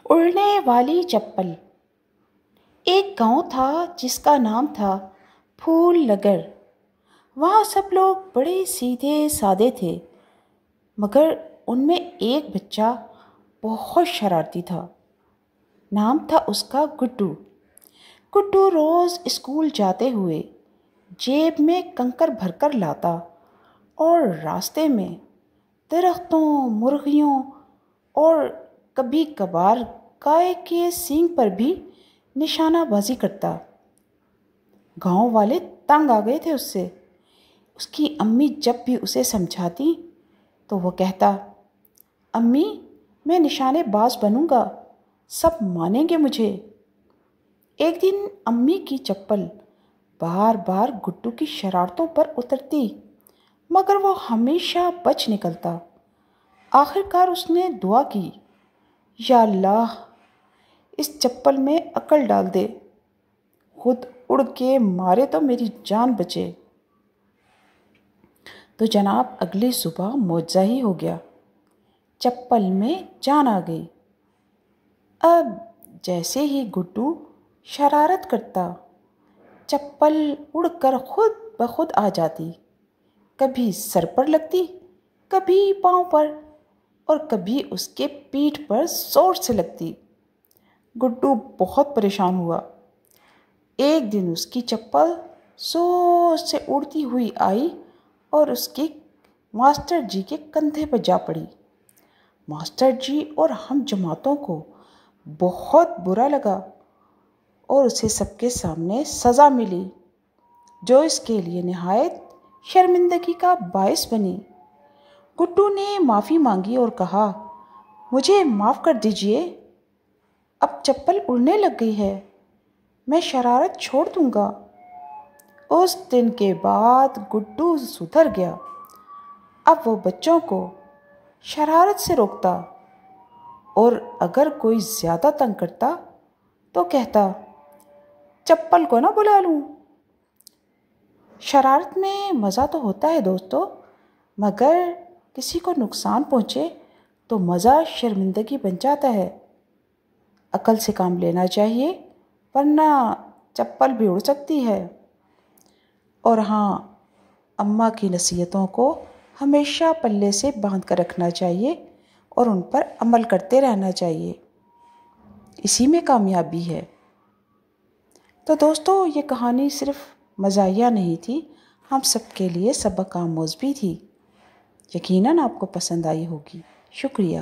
اڑنے والی چپل۔ ایک گاؤں تھا جس کا نام تھا پھول نگر۔ وہاں سب لوگ بڑے سیدھے سادے تھے، مگر ان میں ایک بچہ بہت شرارتی تھا۔ نام تھا اس کا گڈو۔ گڈو روز اسکول جاتے ہوئے جیب میں کنکر بھر کر لاتا اور راستے میں درختوں، مرغیوں اور کبھی کبھار گائے کے سینگ پر بھی نشانہ بازی کرتا۔ گاؤں والے تنگ آ گئے تھے اس سے۔ اس کی امی جب بھی اسے سمجھاتی تو وہ کہتا، امی میں نشانے باز بنوں گا، سب مانیں گے مجھے۔ ایک دن امی کی چپل بار بار گڈو کی شرارتوں پر اترتی، مگر وہ ہمیشہ بچ نکلتا۔ آخر کار اس نے دعا کی، یا اللہ اس چپل میں عقل ڈال دے، خود اڑ کے مارے تو میری جان بچے۔ تو جناب اگلی صبح معجزہ ہی ہو گیا، چپل میں جان آ گئی۔ اب جیسے ہی گڈو شرارت کرتا، چپل اڑ کر خود بخود آ جاتی، کبھی سر پر لگتی، کبھی پاؤں پر، اور کبھی اس کے پیٹھ پر زور سے لگتی۔ گڈو بہت پریشان ہوا۔ ایک دن اس کی چپل زور سے اڑتی ہوئی آئی اور اس کے ماسٹر جی کے کندھے پر جا پڑی۔ ماسٹر جی اور ہم جماعتوں کو بہت برا لگا اور اسے سب کے سامنے سزا ملی، جو اس کے لیے نہایت شرمندگی کا باعث بنی۔ گڈو نے معافی مانگی اور کہا، مجھے معاف کر دیجیے، اب چپل اڑنے لگ گئی ہے، میں شرارت چھوڑ دوں گا۔ اس دن کے بعد گڈو سدھر گیا۔ اب وہ بچوں کو شرارت سے روکتا اور اگر کوئی زیادہ تنگ کرتا تو کہتا، چپل کو نہ بلا لوں۔ شرارت میں مزہ تو ہوتا ہے دوستو، مگر کسی کو نقصان پہنچے تو مزہ شرمندگی بن جاتا ہے۔ عقل سے کام لینا چاہیے، ورنہ چپل بھی اڑ سکتی ہے۔ اور ہاں، اماں کی نصیحتوں کو ہمیشہ پلے سے باندھ کر رکھنا چاہیے اور ان پر عمل کرتے رہنا چاہیے، اسی میں کامیابی ہے۔ تو دوستو یہ کہانی صرف مزاحیہ نہیں تھی، ہم سب کے لیے سبق آموز بھی تھی۔ یقیناً آپ کو پسند آئی ہوگی۔ شکریہ۔